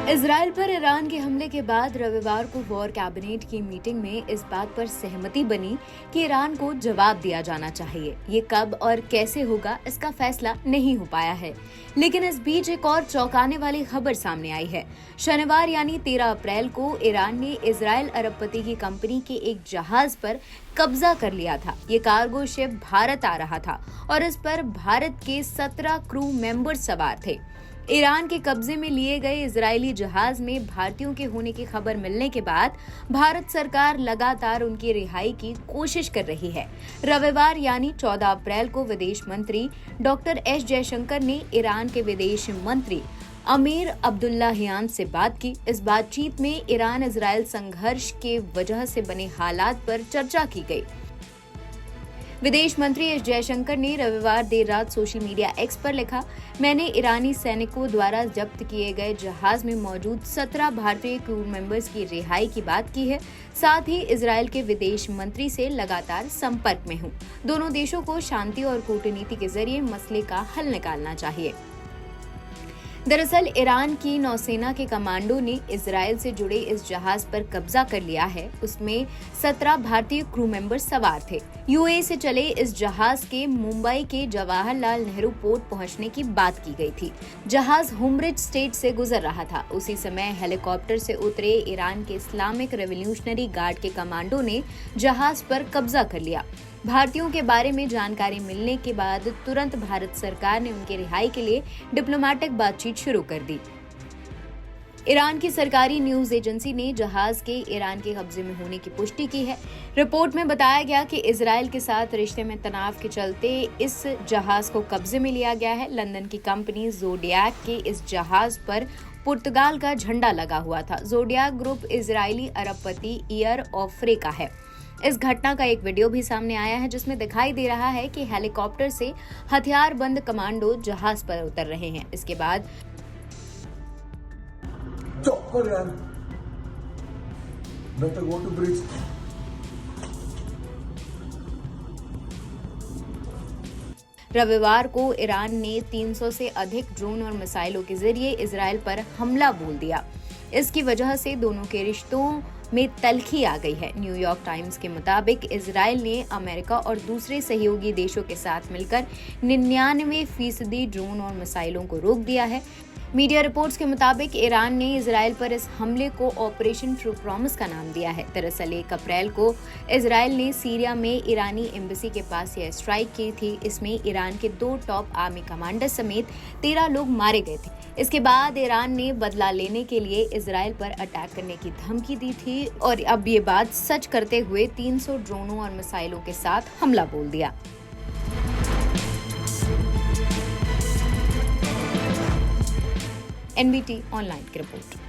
Israel पर Iran के हमले के बाद रविवार को वॉर कैबिनेट की मीटिंग में इस बात पर सहमति बनी कि ईरान को जवाब दिया जाना चाहिए। ये कब और कैसे होगा इसका फैसला नहीं हो पाया है, लेकिन इस बीच एक और चौंकाने वाली खबर सामने आई है। शनिवार यानी 13 अप्रैल को ईरान ने इजराइल अरबपति की कंपनी के एक जहाज पर कब्जा कर लिया था। ये कार्गो शिप भारत आ रहा था और इस पर भारत के 17 क्रू मेंबर सवार थे। ईरान के कब्जे में लिए गए इजरायली जहाज में भारतीयों के होने की खबर मिलने के बाद भारत सरकार लगातार उनकी रिहाई की कोशिश कर रही है। रविवार यानी 14 अप्रैल को विदेश मंत्री डॉक्टर एस जयशंकर ने ईरान के विदेश मंत्री अमीर अब्दुल्लाहियान से बात की। इस बातचीत में ईरान इजराइल संघर्ष के वजह से बने हालात पर चर्चा की गई। विदेश मंत्री एस जयशंकर ने रविवार देर रात सोशल मीडिया एक्स पर लिखा, मैंने ईरानी सैनिकों द्वारा जब्त किए गए जहाज में मौजूद 17 भारतीय क्रू मेंबर्स की रिहाई की बात की है। साथ ही इजराइल के विदेश मंत्री से लगातार संपर्क में हूं। दोनों देशों को शांति और कूटनीति के जरिए मसले का हल निकालना चाहिए। दरअसल ईरान की नौसेना के कमांडो ने इजराइल से जुड़े इस जहाज पर कब्जा कर लिया है। उसमें 17 भारतीय क्रू मेंबर सवार थे। यूएई से चले इस जहाज के मुंबई के जवाहरलाल नेहरू पोर्ट पहुंचने की बात की गई थी। जहाज हुमरिज स्टेट से गुजर रहा था। उसी समय हेलीकॉप्टर से उतरे ईरान के इस्लामिक रेवोल्यूशनरी गार्ड के कमांडो ने जहाज पर कब्जा कर लिया। भारतीयों के बारे में जानकारी मिलने के बाद तुरंत भारत सरकार ने उनकी रिहाई के लिए डिप्लोमेटिक बातचीत शुरू कर दी। ईरान की सरकारी न्यूज एजेंसी ने जहाज के ईरान के कब्जे में होने की पुष्टि की है। रिपोर्ट में बताया गया कि इजराइल के साथ रिश्ते में तनाव के चलते इस जहाज को कब्जे में लिया गया है। लंदन की कंपनी ज़ोडियाक के इस जहाज पर पुर्तगाल का झंडा लगा हुआ था। ज़ोडियाक ग्रुप इजरायली अरबपति एयर ऑफ्रे का है। इस घटना का एक वीडियो भी सामने आया है जिसमें दिखाई दे रहा है कि हेलीकॉप्टर से हथियारबंद कमांडो जहाज पर उतर रहे हैं। इसके बाद रविवार को ईरान ने 300 से अधिक ड्रोन और मिसाइलों के जरिए इजराइल पर हमला बोल दिया। इसकी वजह से दोनों के रिश्तों में तल्खी आ गई है। न्यूयॉर्क टाइम्स के मुताबिक इजराइल ने अमेरिका और दूसरे सहयोगी देशों के साथ मिलकर 99% ड्रोन और मिसाइलों को रोक दिया है। मीडिया रिपोर्ट्स के मुताबिक ईरान ने इजराइल पर इस हमले को ऑपरेशन ट्रू प्रॉमिस का नाम दिया है। दरअसल 1 अप्रैल को इजराइल ने सीरिया में ईरानी एम्बेसी के पास यह स्ट्राइक की थी। इसमें ईरान के 2 टॉप आर्मी कमांडर समेत 13 लोग मारे गए थे। इसके बाद ईरान ने बदला लेने के लिए इजराइल पर अटैक करने की धमकी दी थी और अब ये बात सच करते हुए 300 ड्रोनों और मिसाइलों के साथ हमला बोल दिया। एनबीटी ऑनलाइन की रिपोर्ट।